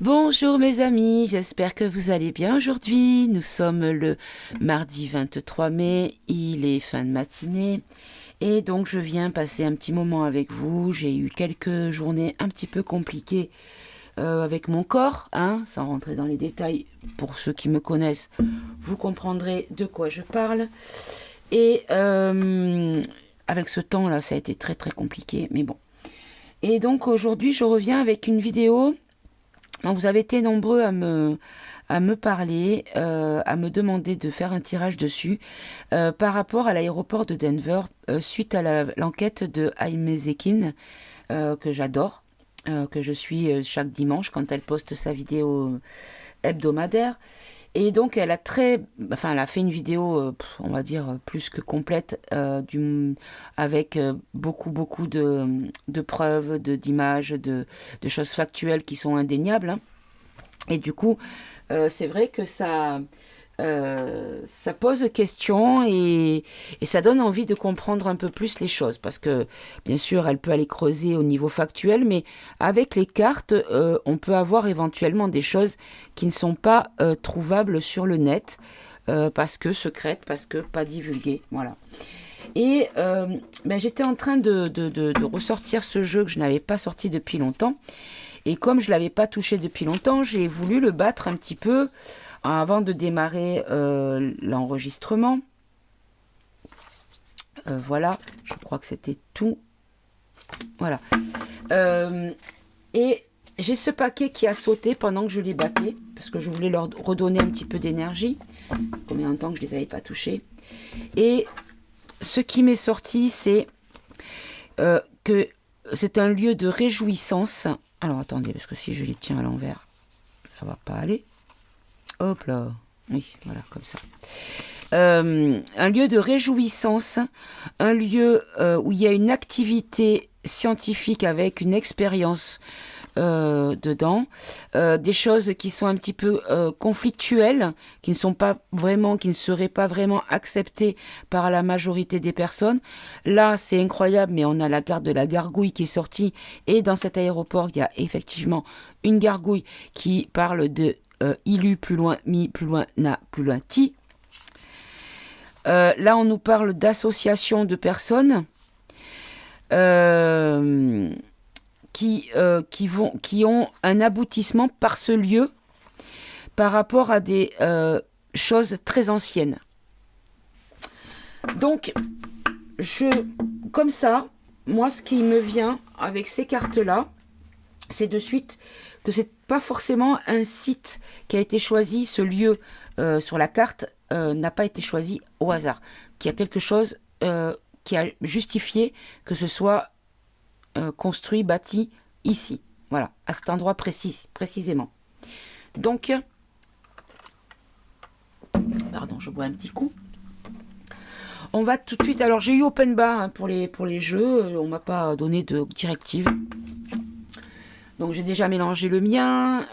Bonjour mes amis, j'espère que vous allez bien aujourd'hui. Nous sommes le mardi 23 mai, il est fin de matinée et donc je viens passer un petit moment avec vous. J'ai eu quelques journées un petit peu compliquées avec mon corps, hein, sans rentrer dans les détails. Pour ceux qui me connaissent, vous comprendrez de quoi je parle. Et avec ce temps-là, ça a été très très compliqué, mais bon. Et donc aujourd'hui, je reviens avec une vidéo. Donc, vous avez été nombreux à me parler, à me demander de faire un tirage dessus par rapport à l'aéroport de Denver suite à l'enquête de Aimee Zekin que j'adore, que je suis chaque dimanche quand elle poste sa vidéo hebdomadaire. Et donc elle a fait une vidéo, on va dire plus que complète, avec beaucoup de preuves, d'images, de choses factuelles qui sont indéniables, hein. Et du coup, c'est vrai que ça pose question et ça donne envie de comprendre un peu plus les choses. Parce que, bien sûr, elle peut aller creuser au niveau factuel, mais avec les cartes, on peut avoir éventuellement des choses qui ne sont pas trouvables sur le net, parce que secrètes, parce que pas divulguées. Voilà. Et j'étais en train de ressortir ce jeu que je n'avais pas sorti depuis longtemps. Et comme je ne l'avais pas touché depuis longtemps, j'ai voulu le battre un petit peu avant de démarrer l'enregistrement. Voilà, je crois que c'était tout. Voilà. Et j'ai ce paquet qui a sauté pendant que je les battais, parce que je voulais leur redonner un petit peu d'énergie. Combien de temps que je ne les avais pas touchés. Et ce qui m'est sorti, c'est que c'est un lieu de réjouissance. Alors attendez, parce que si je les tiens à l'envers, ça va pas aller. Hop là. Oui, voilà, comme ça. Un lieu de réjouissance, un lieu où il y a une activité scientifique avec une expérience dedans, des choses qui sont un petit peu conflictuelles, qui ne sont pas vraiment, qui ne seraient pas vraiment acceptées par la majorité des personnes. Là, c'est incroyable, mais on a la garde de la gargouille qui est sortie, et dans cet aéroport, il y a effectivement une gargouille qui parle de ilu plus loin, mi plus loin, na plus loin, ti. Là, on nous parle d'associations de personnes qui ont un aboutissement par ce lieu par rapport à des choses très anciennes. Donc, comme ça, moi, ce qui me vient avec ces cartes-là, c'est de suite que c'est pas forcément un site qui a été choisi, ce lieu sur la carte n'a pas été choisi au hasard, qu'il y a quelque chose qui a justifié que ce soit construit, bâti ici, voilà, à cet endroit précisément. Donc, pardon, je bois un petit coup. On va tout de suite. Alors, j'ai eu open bar hein, pour les jeux. On m'a pas donné de directive. Donc, j'ai déjà mélangé le mien.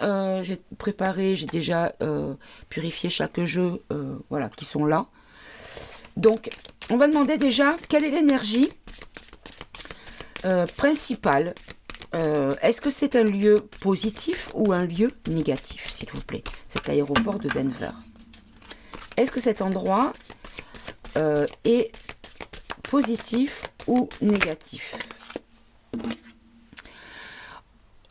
J'ai préparé, j'ai déjà purifié chaque jeu, voilà, qui sont là. Donc, on va demander déjà quelle est l'énergie principale. Est-ce que c'est un lieu positif ou un lieu négatif, s'il vous plaît, cet aéroport de Denver? Est-ce que cet endroit est positif ou négatif?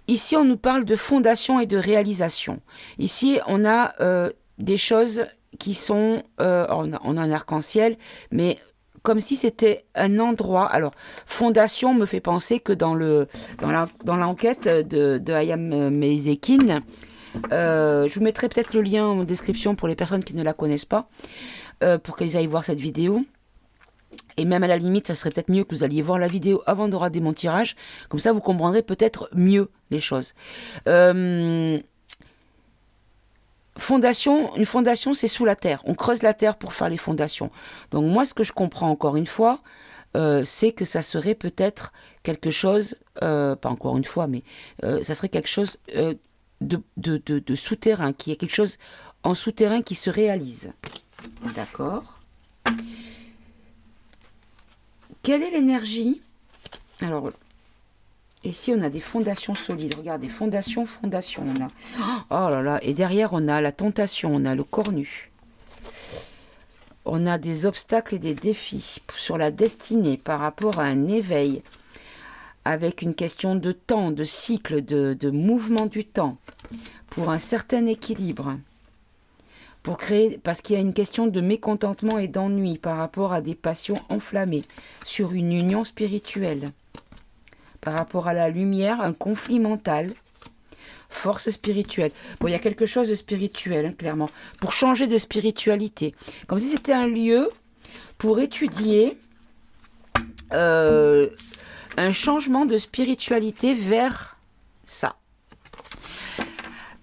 Ici, on nous parle de fondation et de réalisation. Ici, on a des choses qui sont... on a un arc-en-ciel, mais comme si c'était un endroit. Alors, fondation me fait penser que dans l'enquête de Aimee Zekin, je vous mettrai peut-être le lien en description pour les personnes qui ne la connaissent pas, pour qu'ils aillent voir cette vidéo. Et même à la limite, ça serait peut-être mieux que vous alliez voir la vidéo avant de regarder mon tirage. Comme ça, vous comprendrez peut-être mieux les choses. Une fondation, c'est sous la terre. On creuse la terre pour faire les fondations. Donc moi, ce que je comprends encore une fois, c'est que ça serait peut-être quelque chose, pas encore une fois, mais ça serait quelque chose de souterrain, qui est quelque chose en souterrain qui se réalise. D'accord. Quelle est l'énergie? Alors, Ici, on a des fondations solides. Regardez, fondation, fondation. On a... Oh là là. Et derrière, on a la tentation. On a le corps nu. On a des obstacles et des défis sur la destinée par rapport à un éveil. Avec une question de temps, de cycle, de mouvement du temps. Pour un certain équilibre. Pour créer... Parce qu'il y a une question de mécontentement et d'ennui par rapport à des passions enflammées. Sur une union spirituelle. Par rapport à la lumière, un conflit mental, force spirituelle. Bon, il y a quelque chose de spirituel, hein, clairement. Pour changer de spiritualité. Comme si c'était un lieu pour étudier un changement de spiritualité vers ça.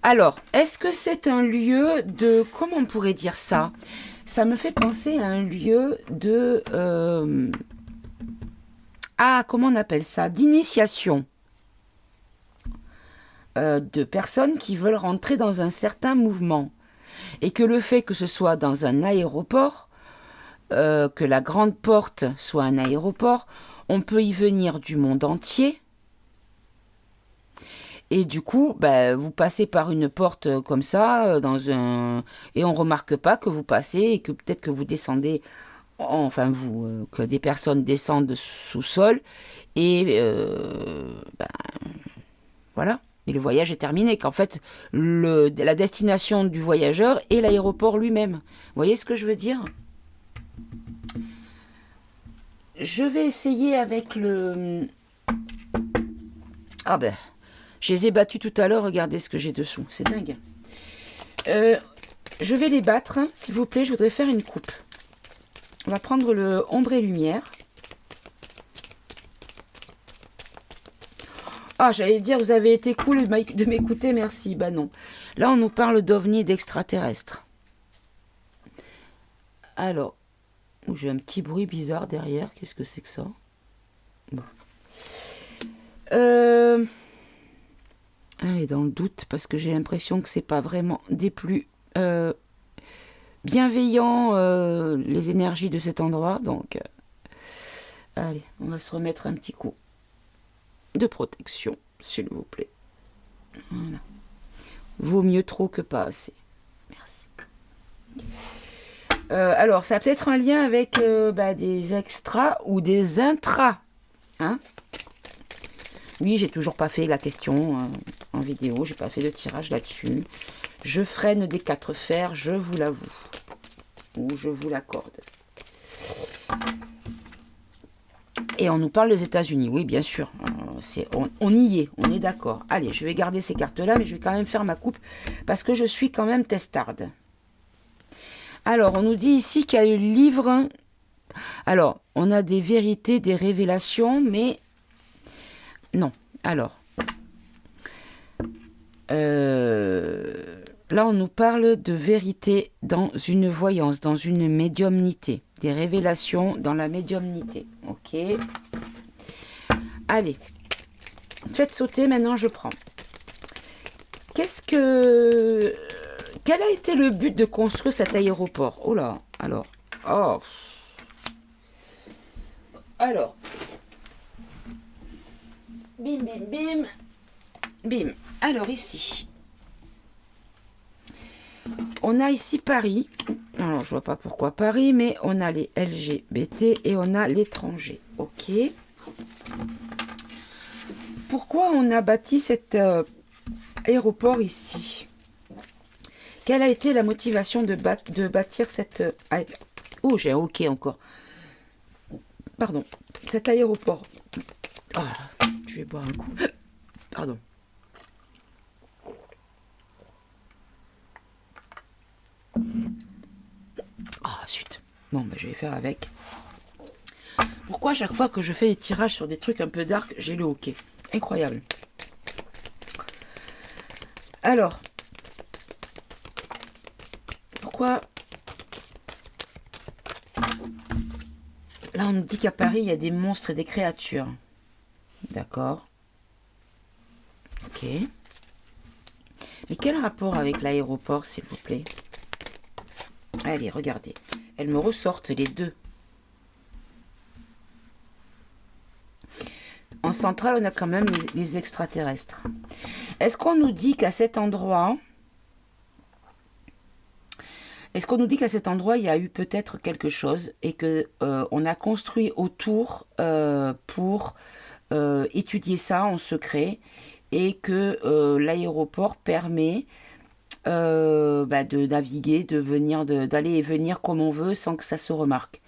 Alors, est-ce que c'est un lieu de... Comment on pourrait dire ça? Ça me fait penser à un lieu de... comment on appelle ça? D'initiation de personnes qui veulent rentrer dans un certain mouvement. Et que le fait que ce soit dans un aéroport, que la grande porte soit un aéroport, on peut y venir du monde entier. Et du coup, vous passez par une porte comme ça, et on ne remarque pas que vous passez et que peut-être que vous descendez... Enfin que des personnes descendent sous-sol et voilà, et le voyage est terminé, qu'en fait la destination du voyageur est l'aéroport lui-même. Vous voyez ce que je veux dire? Je vais essayer avec le... je les ai battus tout à l'heure, regardez ce que j'ai dessous, c'est dingue. Je vais les battre, hein, s'il vous plaît, je voudrais faire une coupe. On va prendre le ombre et lumière. Ah, j'allais dire, vous avez été cool de m'écouter, merci. Bah non. Là, on nous parle d'ovnis et d'extraterrestres. Alors, j'ai un petit bruit bizarre derrière. Qu'est-ce que c'est que ça? Bon. Allez, dans le doute, parce que j'ai l'impression que c'est pas vraiment des plus... bienveillant les énergies de cet endroit, donc allez, on va se remettre un petit coup de protection, s'il vous plaît. Voilà. Vaut mieux trop que pas assez. Merci. Alors, ça a peut-être un lien avec des extras ou des intras. Hein? Oui, j'ai toujours pas fait la question en vidéo, j'ai pas fait de tirage là-dessus. Je freine des 4 fers, je vous l'avoue. Ou je vous l'accorde. Et on nous parle des États-Unis, oui, bien sûr. On y est, on est d'accord. Allez, je vais garder ces cartes-là, mais je vais quand même faire ma coupe parce que je suis quand même testarde. Alors, on nous dit ici qu'il y a le livre. Alors, on a des vérités, des révélations, mais non. Alors, là, on nous parle de vérité dans une voyance, dans une médiumnité. Des révélations dans la médiumnité. Ok. Allez. Faites sauter, maintenant je prends. Quel a été le but de construire cet aéroport? Oh là, alors. Oh. Alors. Bim, bim, bim. Bim. Alors ici. On a ici Paris. Alors, je vois pas pourquoi Paris, mais on a les LGBT et on a l'étranger. Ok. Pourquoi on a bâti cet aéroport ici? Quelle a été la motivation de bâtir cette... Oh, j'ai un ok encore. Pardon. Cet aéroport. Oh, je vais boire un coup. Pardon. Ah, zut. Bon, je vais faire avec. Pourquoi à chaque fois que je fais des tirages sur des trucs un peu dark, j'ai le hockey? Incroyable. Alors, pourquoi... Là, on nous dit qu'à Paris, il y a des monstres et des créatures. D'accord. Ok. Mais quel rapport avec l'aéroport, s'il vous plaît? Allez, regardez. Elles me ressortent les deux. en centrale, on a quand même les extraterrestres. Est-ce qu'on nous dit qu'à cet endroit... Est-ce qu'on nous dit qu'à cet endroit, il y a eu peut-être quelque chose et que on a construit autour pour étudier ça en secret et que l'aéroport permet de naviguer, d'aller et venir comme on veut sans que ça se remarque.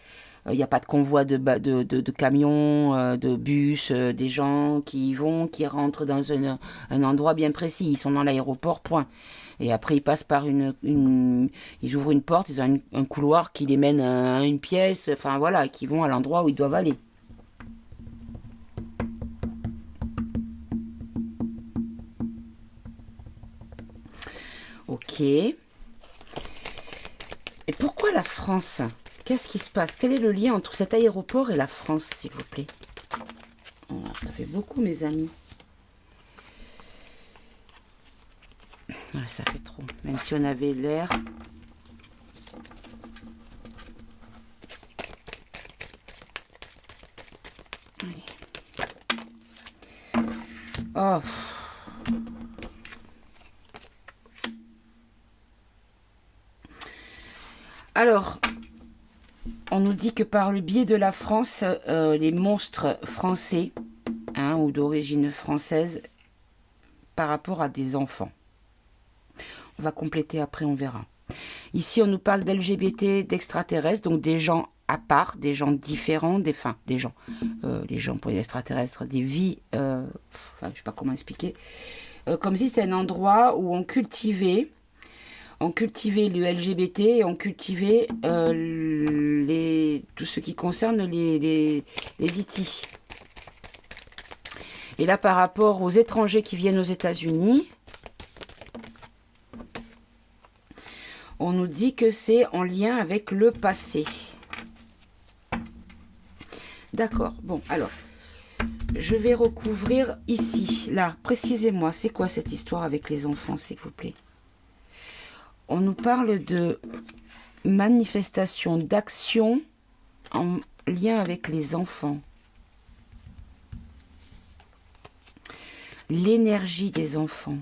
Il n'y a pas de convoi de camions, de bus, des gens qui vont, qui rentrent dans un endroit bien précis. Ils sont dans l'aéroport, point. Et après, ils passent par ils ouvrent une porte, ils ont un couloir qui les mène à une pièce, enfin voilà, qui vont à l'endroit où ils doivent aller. Ok. Et pourquoi la France? Qu'est-ce qui se passe? Quel est le lien entre cet aéroport et la France, s'il vous plaît? Oh, ça fait beaucoup, mes amis. Ouais, ça fait trop. Même si on avait l'air... Oh. Alors, on nous dit que par le biais de la France, les monstres français, hein, ou d'origine française, par rapport à des enfants. On va compléter après, on verra. Ici, on nous parle d'LGBT, d'extraterrestres, donc des gens à part, des gens différents, les gens pour les extraterrestres, des vies, je ne sais pas comment expliquer, comme si c'était un endroit où on cultivait le LGBT et on cultivait tout ce qui concerne les IT. Et là, par rapport aux étrangers qui viennent aux États-Unis, on nous dit que c'est en lien avec le passé. D'accord. Bon, alors, je vais recouvrir ici, là, précisez-moi, c'est quoi cette histoire avec les enfants, s'il vous plaît? On nous parle de manifestation d'action en lien avec les enfants. L'énergie des enfants.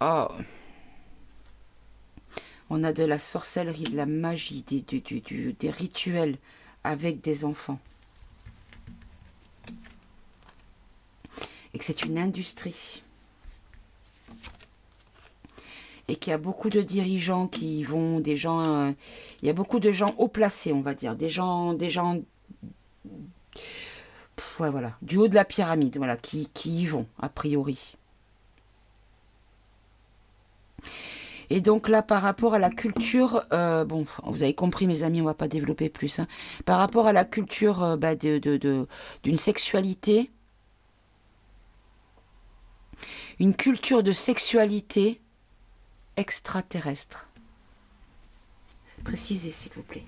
Oh. On a de la sorcellerie, de la magie, des rituels avec des enfants. Et que c'est une industrie. Et qu'il y a beaucoup de dirigeants qui vont, des gens... il y a beaucoup de gens haut placés, on va dire. Des gens ouais, voilà, du haut de la pyramide, voilà, qui y vont, a priori. Et donc là, par rapport à la culture, bon, vous avez compris, mes amis, on va pas développer plus. Hein. Par rapport à la culture d'une sexualité, une culture de sexualité extraterrestre. Précisez, s'il vous plaît.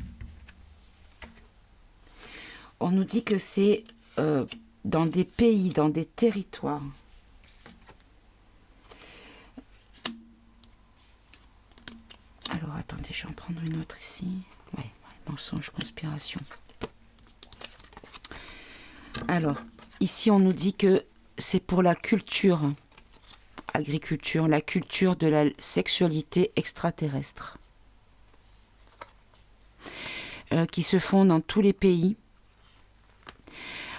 On nous dit que c'est dans des pays, dans des territoires. Alors, attendez, je vais en prendre une autre ici. Ouais, mensonge, conspiration. Alors, ici, on nous dit que c'est pour la culture, agriculture, la culture de la sexualité extraterrestre. Qui se font dans tous les pays.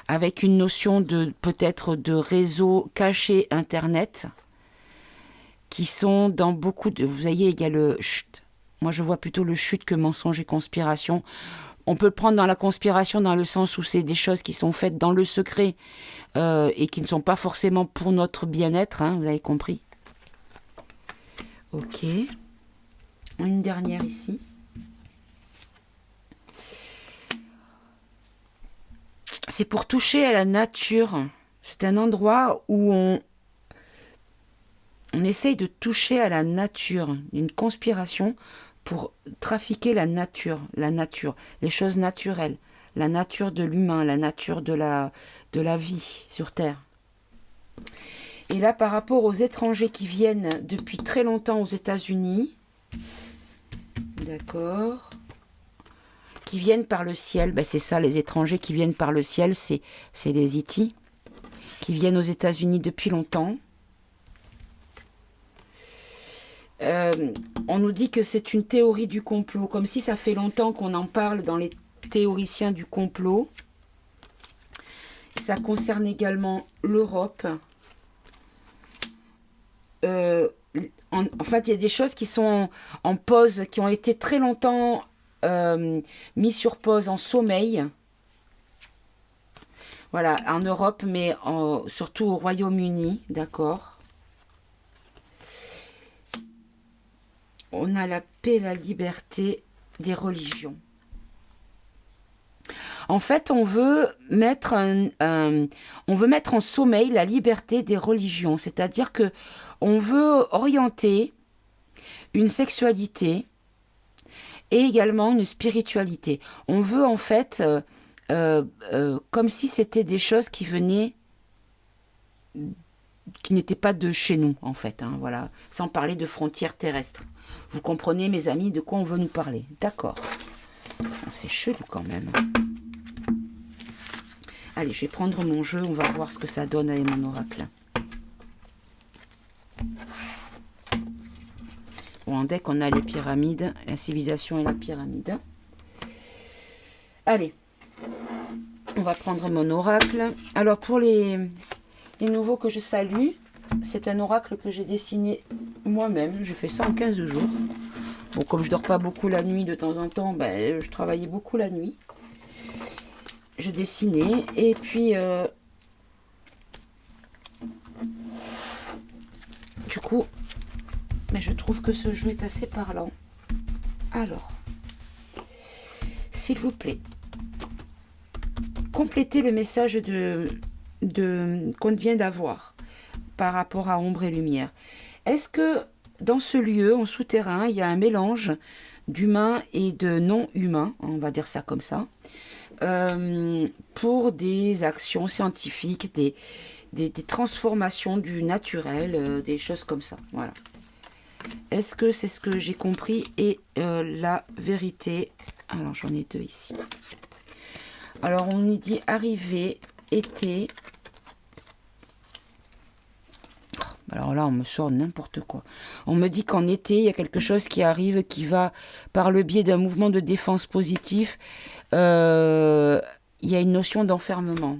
Avec une notion de peut-être de réseau caché Internet. Qui sont dans beaucoup de... Vous voyez, il y a le... Chut, moi, je vois plutôt le chute que mensonge et conspiration. On peut le prendre dans la conspiration dans le sens où c'est des choses qui sont faites dans le secret et qui ne sont pas forcément pour notre bien-être, hein, vous avez compris. Ok. Une dernière ici. C'est pour toucher à la nature. C'est un endroit où on essaye de toucher à la nature, une conspiration pour trafiquer la nature, les choses naturelles, la nature de l'humain, la nature de la vie sur Terre. Et là, par rapport aux étrangers qui viennent depuis très longtemps aux États-Unis, d'accord, qui viennent par le ciel. Ben, c'est ça, les étrangers qui viennent par le ciel, c'est les Itis, qui viennent aux États-Unis depuis longtemps. On nous dit que c'est une théorie du complot, comme si ça fait longtemps qu'on en parle dans les théoriciens du complot. Ça concerne également l'Europe. En fait, il y a des choses qui sont en pause, qui ont été très longtemps mises sur pause, en sommeil. Voilà, en Europe, mais surtout au Royaume-Uni, d'accord. On a la paix et la liberté des religions. En fait, on veut mettre en sommeil la liberté des religions, c'est-à-dire que on veut orienter une sexualité et également une spiritualité. On veut en fait, comme si c'était des choses qui venaient, qui n'étaient pas de chez nous, en fait, hein, voilà, sans parler de frontières terrestres. Vous comprenez, mes amis, de quoi on veut nous parler? D'accord. C'est chelou quand même. Allez, je vais prendre mon jeu, on va voir ce que ça donne avec mon oracle. Bon, en deck, on a les pyramides, la civilisation et la pyramide. Allez, on va prendre mon oracle. Alors, pour les nouveaux que je salue, c'est un oracle que j'ai dessiné moi-même. J'ai fait ça en 15 jours. Bon, comme je dors pas beaucoup la nuit de temps en temps, ben, je travaillais beaucoup la nuit. Je dessinais et puis du coup, mais je trouve que ce jeu est assez parlant. Alors, s'il vous plaît, complétez le message qu'on vient d'avoir par rapport à ombre et lumière. Est-ce que dans ce lieu, en souterrain, il y a un mélange d'humains et de non-humains, on va dire ça comme ça, pour des actions scientifiques, des transformations du naturel, des choses comme ça. Voilà. Est-ce que c'est ce que j'ai compris et la vérité? Alors, j'en ai deux ici. Alors, on nous dit arrivée, été. Alors là, on me sort n'importe quoi. On me dit qu'en été, il y a quelque chose qui arrive, qui va, par le biais d'un mouvement de défense positif, il y a une notion d'enfermement.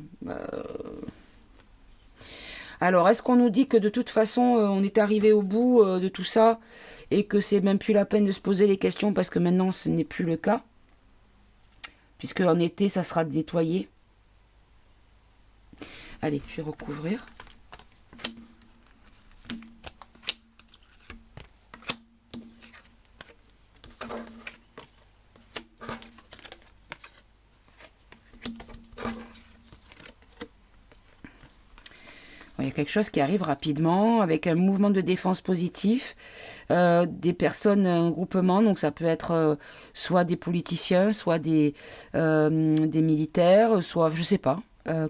Alors, est-ce qu'on nous dit que de toute façon, on est arrivé au bout de tout ça et que c'est même plus la peine de se poser les questions parce que maintenant, ce n'est plus le cas? Puisque en été, ça sera nettoyé. Allez, je vais recouvrir. Il y a quelque chose qui arrive rapidement avec un mouvement de défense positif, des personnes, un groupement, donc ça peut être soit des politiciens, soit des militaires, soit, je sais pas.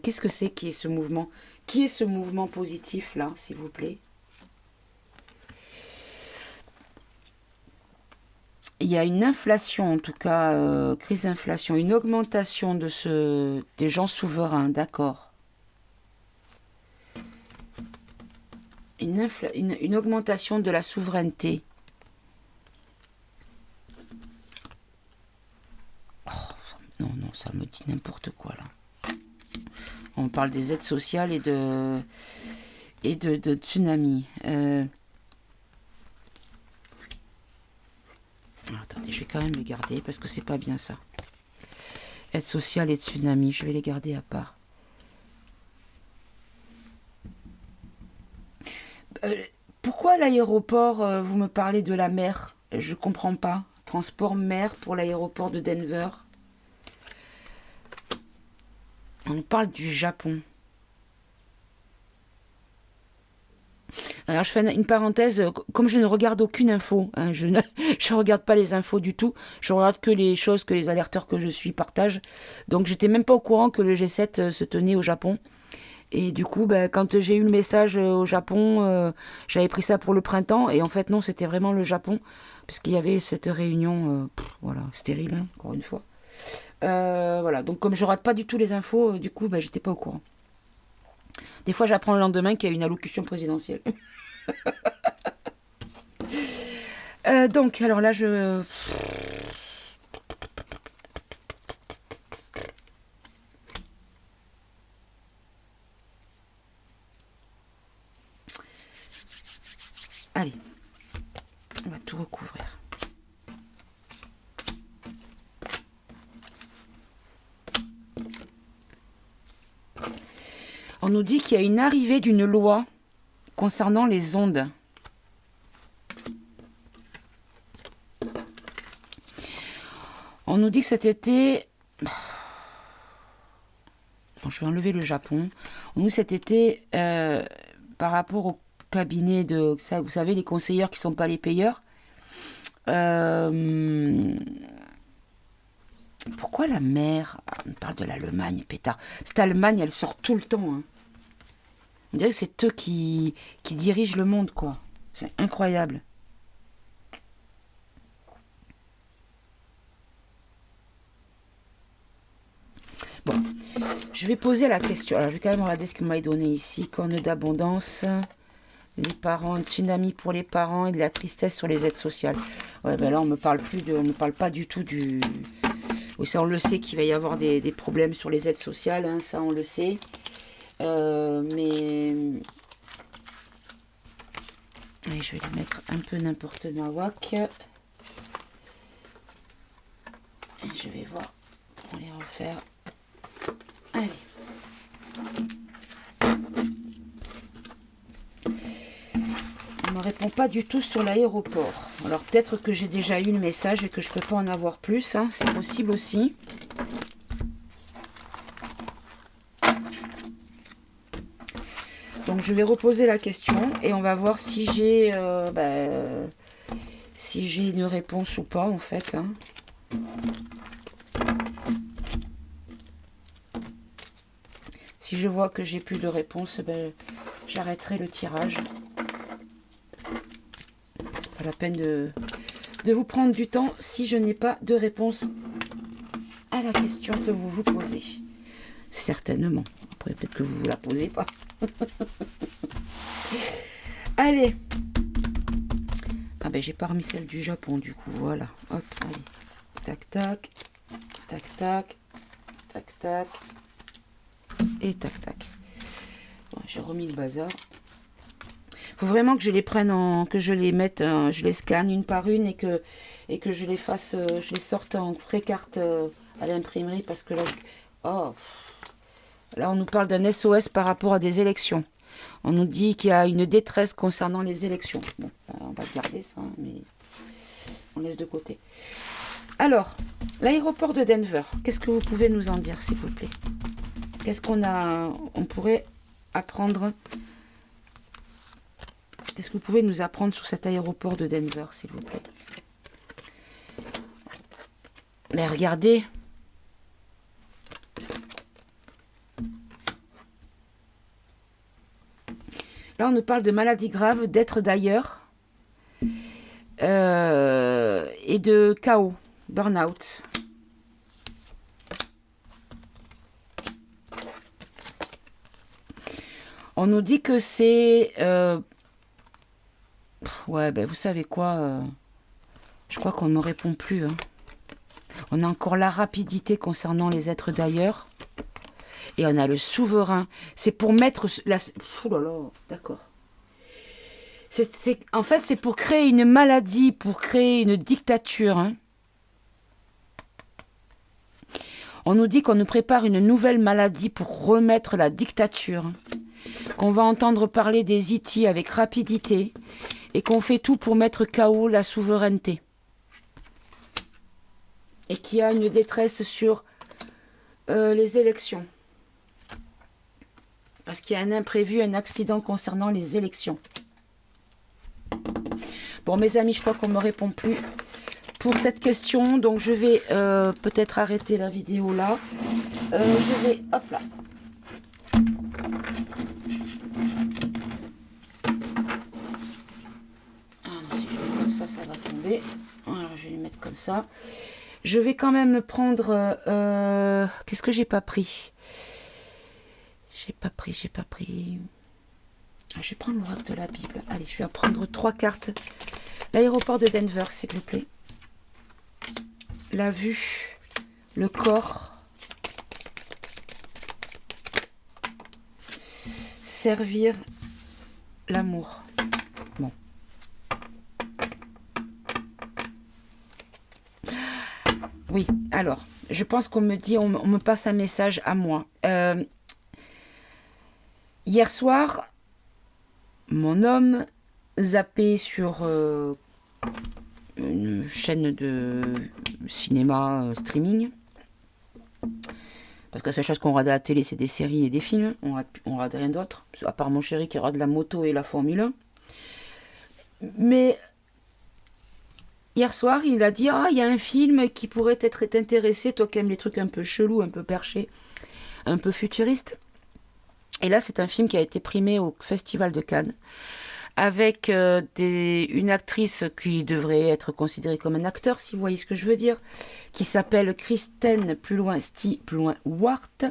Qu'est-ce que c'est qui est ce mouvement? Qui est ce mouvement positif là, s'il vous plaît? Il y a une inflation, en tout cas, crise d'inflation, une augmentation des gens souverains, d'accord. Une augmentation de la souveraineté. Oh, non, ça me dit n'importe quoi là. On parle des aides sociales et de tsunami. Attendez, je vais quand même les garder parce que c'est pas bien ça. Aide sociale et tsunami, je vais les garder à part. Pourquoi l'aéroport, vous me parlez de la mer? Je comprends pas. Transport mer pour l'aéroport de Denver. On parle du Japon. Alors je fais une parenthèse, comme je ne regarde aucune info, hein, je ne regarde pas les infos du tout, je regarde que les choses que les alerteurs que je suis partagent. Donc j'étais même pas au courant que le G7 se tenait au Japon. Et du coup, quand j'ai eu le message au Japon, j'avais pris ça pour le printemps. Et en fait, non, c'était vraiment le Japon. Parce qu'il y avait cette réunion, voilà, stérile, hein, encore une fois. Voilà, donc comme je rate pas du tout les infos, du coup, bah, j'étais pas au courant. Des fois, j'apprends le lendemain qu'il y a une allocution présidentielle. Donc, alors là, je... Allez, on va tout recouvrir. On nous dit qu'il y a une arrivée d'une loi concernant les ondes. On nous dit que cet été... Bon, je vais enlever le Japon. On nous dit cet été, par rapport au cabinet de... Ça, vous savez, les conseilleurs qui ne sont pas les payeurs. Pourquoi la mer... On parle de l'Allemagne, pétard. Cette Allemagne, elle sort tout le temps. Hein. On dirait que c'est eux qui dirigent le monde, quoi. C'est incroyable. Bon, je vais poser la question. Alors, je vais quand même regarder ce qu'il m'a donné ici. Corne d'abondance, les parents, un tsunami pour les parents et de la tristesse sur les aides sociales. Ouais, ben là, on me parle pas du tout du... Oui, ça, on le sait qu'il va y avoir des problèmes sur les aides sociales. Hein, ça, on le sait. Mais... Et je vais lui mettre un peu n'importe nawak. Et je vais voir pour les refaire. Allez. On ne me répond pas du tout sur l'aéroport. Alors peut-être que j'ai déjà eu le message et que je ne peux pas en avoir plus. Hein. C'est possible aussi. Donc je vais reposer la question et on va voir si j'ai si j'ai une réponse ou pas en fait. Hein. Si je vois que j'ai plus de réponse, ben, j'arrêterai le tirage. Pas la peine de vous prendre du temps si je n'ai pas de réponse à la question que vous vous posez. Certainement. Après, peut-être que vous ne la posez pas. Allez. Ah ben, j'ai pas remis celle du Japon, du coup. Voilà. Hop, allez. Tac, tac. Tac, tac. Tac, tac. Et tac, tac. Bon, j'ai remis le bazar. Faut vraiment que je les prenne que je les mette, je les scanne une par une et que je les fasse, je les sorte en pré-carte à l'imprimerie parce que là, là on nous parle d'un SOS par rapport à des élections. On nous dit qu'il y a une détresse concernant les élections. Bon, on va garder ça, mais on laisse de côté. Alors, l'aéroport de Denver, qu'est-ce que vous pouvez nous en dire, s'il vous plaît? Qu'est-ce on pourrait apprendre? Qu'est-ce que vous pouvez nous apprendre sur cet aéroport de Denver, s'il vous plaît? Mais regardez. Là, on nous parle de maladies graves, d'être d'ailleurs, et de chaos, burn-out. On nous dit que c'est... ouais, ben vous savez quoi, je crois qu'on ne me répond plus. Hein. On a encore la rapidité concernant les êtres d'ailleurs. Et on a le souverain. C'est pour mettre la... Ouh là là, d'accord. En fait, c'est pour créer une maladie, pour créer une dictature. Hein. On nous dit qu'on nous prépare une nouvelle maladie pour remettre la dictature. Qu'on va entendre parler des IT avec rapidité. Et qu'on fait tout pour mettre KO la souveraineté. Et qu'il y a une détresse sur les élections. Parce qu'il y a un imprévu, un accident concernant les élections. Bon, mes amis, je crois qu'on ne me répond plus pour cette question. Donc, je vais peut-être arrêter la vidéo là. Je vais... Hop là. Ah non, si je mets comme ça, ça va tomber. Alors, je vais les mettre comme ça. Je vais quand même prendre... qu'est-ce que j'ai pas pris? J'ai pas pris... Ah, je vais prendre l'oracle de la Bible. Allez, je vais en prendre 3 cartes. L'aéroport de Denver, s'il vous plaît. La vue, le corps, servir, l'amour. Bon. Oui, alors, je pense qu'on me dit, on me passe un message à moi. Hier soir, mon homme zappait sur une chaîne de cinéma streaming. Parce que la seule chose qu'on regarde à la télé, c'est des séries et des films. On regarde rien d'autre. À part mon chéri qui regarde la moto et la Formule 1. Mais hier soir, il a dit, il y a un film qui pourrait t'intéresser, toi qui aimes les trucs un peu chelous, un peu perchés, un peu futuristes. Et là, c'est un film qui a été primé au Festival de Cannes, avec une actrice qui devrait être considérée comme un acteur, si vous voyez ce que je veux dire, qui s'appelle Kristen, plus loin Wart,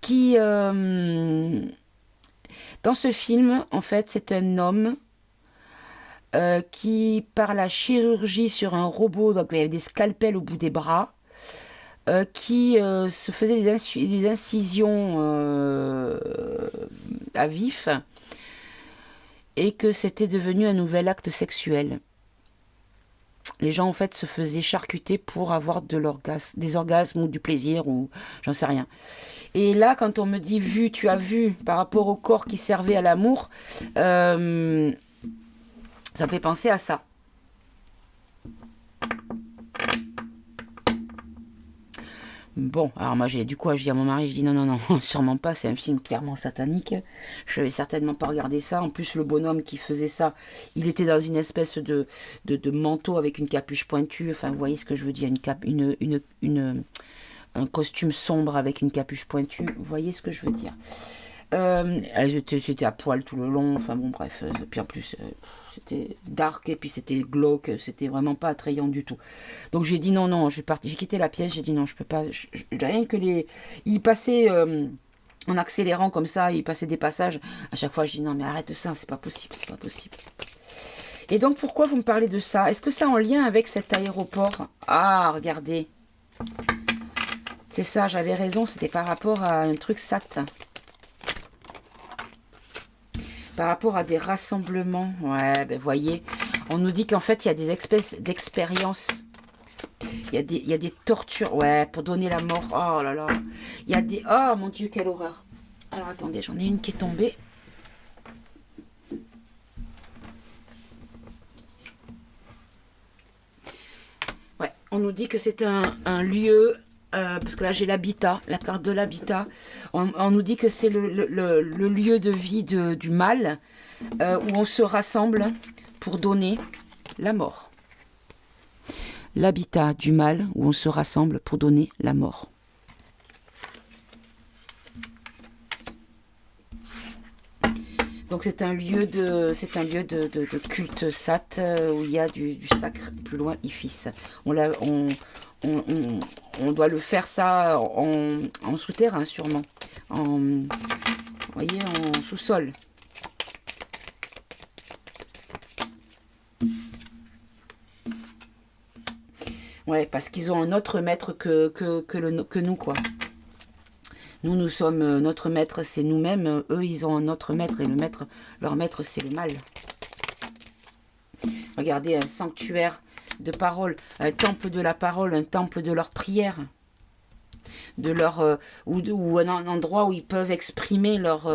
qui, dans ce film, en fait, c'est un homme qui, par la chirurgie sur un robot, donc il y avait des scalpels au bout des bras, qui se faisait des incisions à vif, et que c'était devenu un nouvel acte sexuel. Les gens, en fait, se faisaient charcuter pour avoir des orgasmes ou du plaisir, ou j'en sais rien. Et là, quand on me dit tu as vu, par rapport au corps qui servait à l'amour, ça me fait penser à ça. Bon, alors moi j'ai du coup, je dis à mon mari, je dis non, sûrement pas, c'est un film clairement satanique. Je vais certainement pas regarder ça. En plus, le bonhomme qui faisait ça, il était dans une espèce de manteau avec une capuche pointue. Enfin, vous voyez ce que je veux dire, un costume sombre avec une capuche pointue. Vous voyez ce que je veux dire. C'était à poil tout le long. Enfin bon, bref. Puis en plus, c'était dark et puis c'était glauque. C'était vraiment pas attrayant du tout. Donc j'ai dit non, j'ai quitté la pièce. J'ai dit non, je peux pas. Rien que il passait en accélérant comme ça, il passait des passages. À chaque fois, je dis non, mais arrête ça, c'est pas possible, c'est pas possible. Et donc pourquoi vous me parlez de ça? Est-ce que ça en lien avec cet aéroport? Ah, regardez. C'est ça, j'avais raison, c'était par rapport à un truc sat. Par rapport à des rassemblements. Ouais, ben voyez, on nous dit qu'en fait, il y a des espèces d'expériences. Il y a des tortures. Ouais, pour donner la mort. Oh là là. Il y a des... Oh mon Dieu, quelle horreur. Alors attendez, j'en ai une qui est tombée. Ouais, on nous dit que c'est un lieu... parce que là j'ai l'habitat, la carte de l'habitat. On nous dit que c'est le lieu de vie du mal, où on se rassemble pour donner la mort. L'habitat du mal, où on se rassemble pour donner la mort. Donc c'est un lieu de culte sat, où il y a du sacre, plus loin Iphis. On doit le faire ça en souterrain sûrement, vous voyez, en sous-sol. Ouais, parce qu'ils ont un autre maître que nous, quoi. Nous sommes notre maître, c'est nous-mêmes. Eux, ils ont un autre maître, et leur maître, c'est le mal. Regardez, un sanctuaire de parole, un temple de la parole, un temple de leur prière, ou un endroit où ils peuvent exprimer leur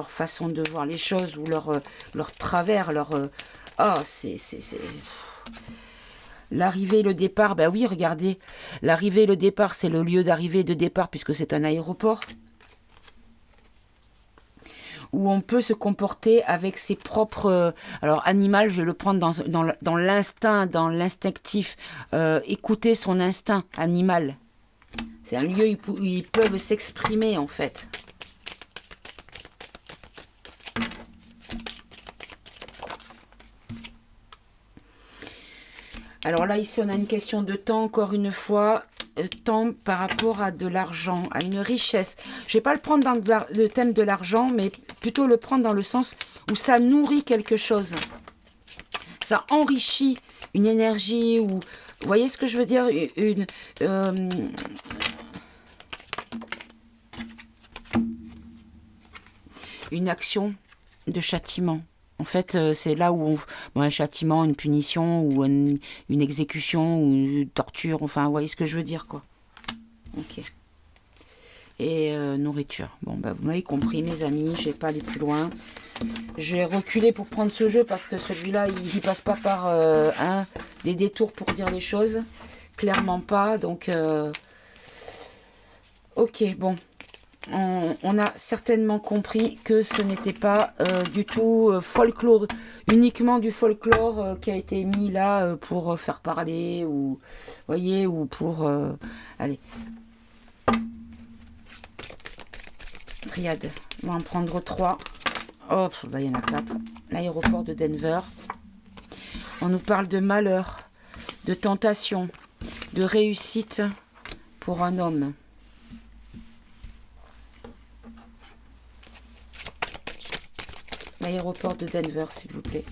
façon de voir les choses, ou leur travers, c'est... L'arrivée et le départ, ben oui, regardez, l'arrivée et le départ, c'est le lieu d'arrivée et de départ, puisque c'est un aéroport, où on peut se comporter avec ses propres... alors, animal, je vais le prendre dans l'instinct, dans l'instinctif. Écouter son instinct animal. C'est un lieu où ils peuvent s'exprimer, en fait. Alors là, ici, on a une question de temps, encore une fois. Temps par rapport à de l'argent, à une richesse. Je ne vais pas le prendre dans le thème de l'argent, mais plutôt le prendre dans le sens où ça nourrit quelque chose. Ça enrichit une énergie, ou vous voyez ce que je veux dire, une action de châtiment. En fait, c'est là où bon, un châtiment, une punition, ou une exécution, ou une torture, enfin, vous voyez ce que je veux dire, quoi. Ok. Et nourriture. Bon, bah, vous m'avez compris, mes amis, je vais pas aller plus loin. J'ai reculé pour prendre ce jeu parce que celui-là, il passe pas par des détours pour dire les choses. Clairement pas. Donc, ok, bon. On a certainement compris que ce n'était pas du tout folklore, uniquement du folklore qui a été mis là pour faire parler, ou voyez, ou pour allez. Triade, on va en prendre 3. Oh, bah, il y en a 4. L'aéroport de Denver. On nous parle de malheur, de tentation, de réussite pour un homme. L'aéroport de Denver, s'il vous plaît.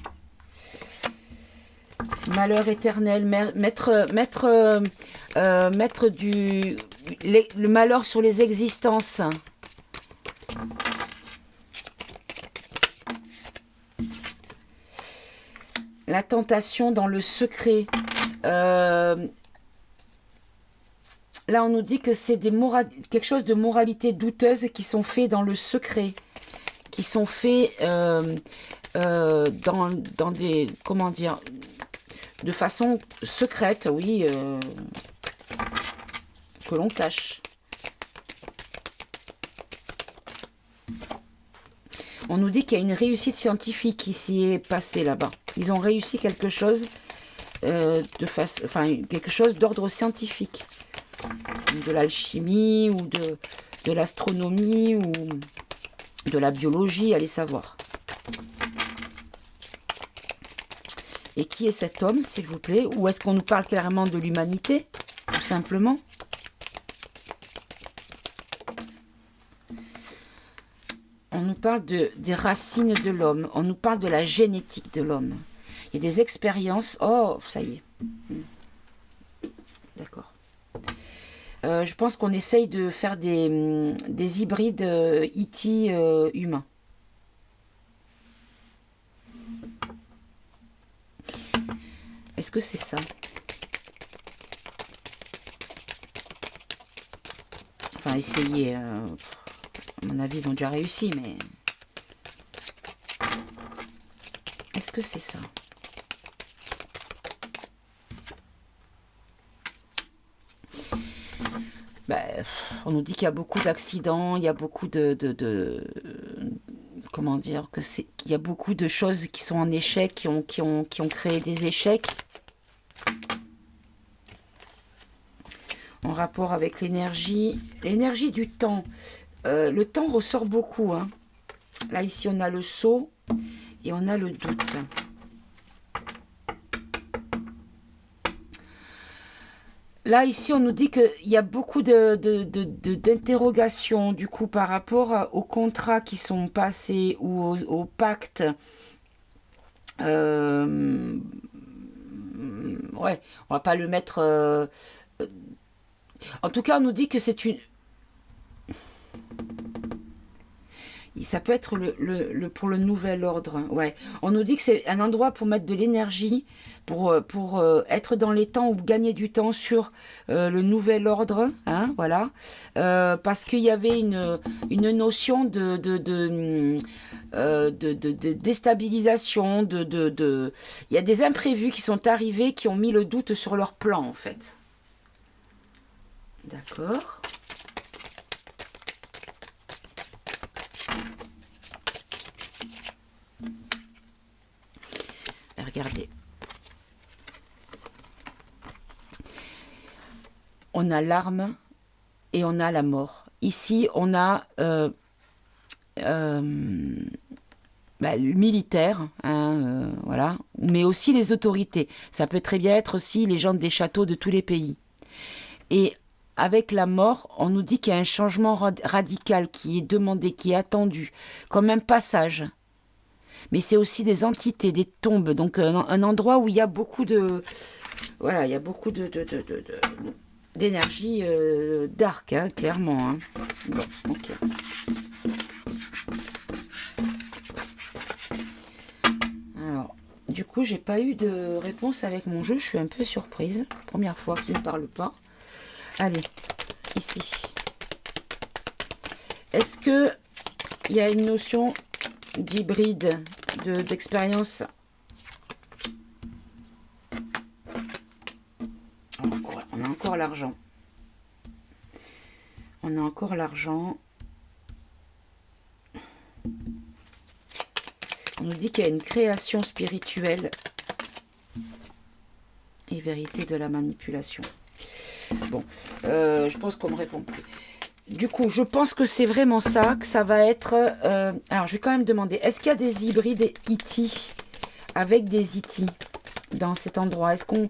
Malheur éternel, mettre le malheur sur les existences. La tentation dans le secret. Là, on nous dit que c'est quelque chose de moralité douteuse qui sont faits dans le secret, qui sont faits dans des, comment dire, de façon secrète, oui, que l'on cache. On nous dit qu'il y a une réussite scientifique qui s'y est passée là-bas. Ils ont réussi quelque chose quelque chose d'ordre scientifique, de l'alchimie ou de l'astronomie ou de la biologie, allez savoir. Et qui est cet homme, s'il vous plaît? Ou est-ce qu'on nous parle clairement de l'humanité, tout simplement? On nous parle des racines de l'homme. On nous parle de la génétique de l'homme. Il y a des expériences. Oh, ça y est. D'accord. Je pense qu'on essaye de faire des hybrides E.T. Humains. Est-ce que c'est ça? Enfin, essayer. À mon avis, ils ont déjà réussi, mais... Est-ce que c'est ça? On nous dit qu'il y a beaucoup d'accidents, il y a beaucoup comment dire, qu'il y a beaucoup de choses qui sont en échec, qui ont créé des échecs. En rapport avec l'énergie du temps. Le temps ressort beaucoup. Hein. Là, ici, on a le sceau et on a le doute. Là, ici, on nous dit qu'il y a beaucoup d'interrogations, du coup, par rapport aux contrats qui sont passés ou aux pactes. Ouais, on va pas le mettre... En tout cas, on nous dit que c'est une... Ça peut être pour le nouvel ordre. Ouais. On nous dit que c'est un endroit pour mettre de l'énergie, pour être dans les temps ou gagner du temps sur le nouvel ordre. Hein, voilà. Parce qu'il y avait une notion de déstabilisation. Il y a des imprévus qui sont arrivés qui ont mis le doute sur leur plan, en fait. D'accord. Regardez. On a l'arme et on a la mort. Ici, on a militaires, hein, voilà, mais aussi les autorités. Ça peut très bien être aussi les gens des châteaux de tous les pays. Et avec la mort, on nous dit qu'il y a un changement radical qui est demandé, qui est attendu, comme un passage. Mais c'est aussi des entités, des tombes, donc un endroit où il y a beaucoup de... Voilà, il y a beaucoup d'énergie dark, hein, clairement. Hein. Bon, ok. Alors, du coup, j'ai pas eu de réponse avec mon jeu. Je suis un peu surprise. Première fois qu'il ne parle pas. Allez, ici. Est-ce que il y a une notion d'hybride, d'expérience? On a encore l'argent. On a encore l'argent. On nous dit qu'il y a une création spirituelle et vérité de la manipulation. Bon, je pense qu'on me répond plus. Du coup, je pense que c'est vraiment ça, que ça va être... alors, je vais quand même demander, est-ce qu'il y a des hybrides E.T. avec des E.T. dans cet endroit? Est-ce qu'on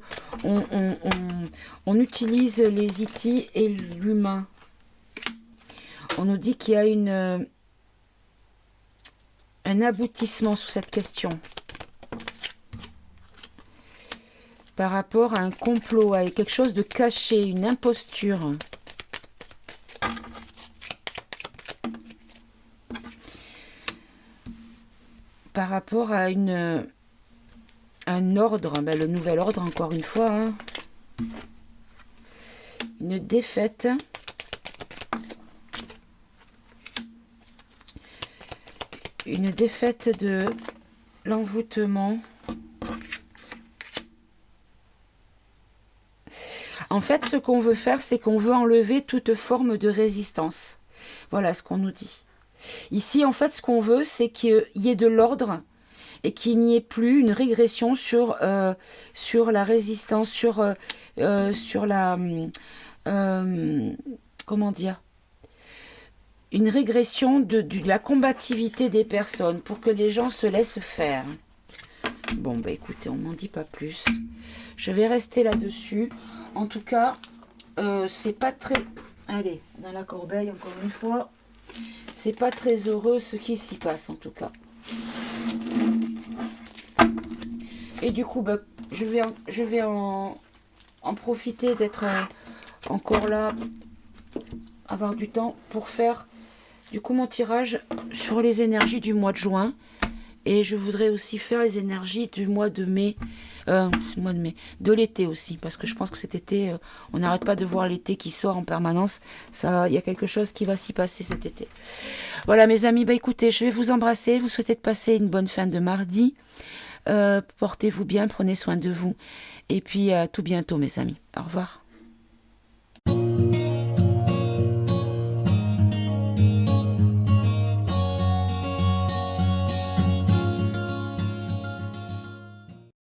on utilise les E.T. et l'humain? On nous dit qu'il y a un aboutissement sur cette question. Par rapport à un complot, à quelque chose de caché, une imposture. Par rapport à un ordre, le nouvel ordre encore une fois, hein. Une défaite. Une défaite de l'envoûtement. En fait, ce qu'on veut faire, c'est qu'on veut enlever toute forme de résistance. Voilà ce qu'on nous dit. Ici, en fait, ce qu'on veut, c'est qu'il y ait de l'ordre et qu'il n'y ait plus une régression sur la résistance, sur la... comment dire, une régression de la combativité des personnes pour que les gens se laissent faire. Bon, bah écoutez, on m'en dit pas plus. Je vais rester là-dessus. En tout cas, c'est pas très... Allez, dans la corbeille, encore une fois. C'est pas très heureux ce qui s'y passe, en tout cas. Et du coup, bah, je vais en profiter d'être encore là, avoir du temps pour faire du coup mon tirage sur les énergies du mois de juin. Et je voudrais aussi faire les énergies du mois de mai, de l'été aussi, parce que je pense que cet été, on n'arrête pas de voir l'été qui sort en permanence. Ça, il y a quelque chose qui va s'y passer cet été. Voilà mes amis, bah écoutez, je vais vous embrasser, vous souhaiter de passer une bonne fin de mardi. Portez-vous bien, prenez soin de vous. Et puis à tout bientôt mes amis. Au revoir.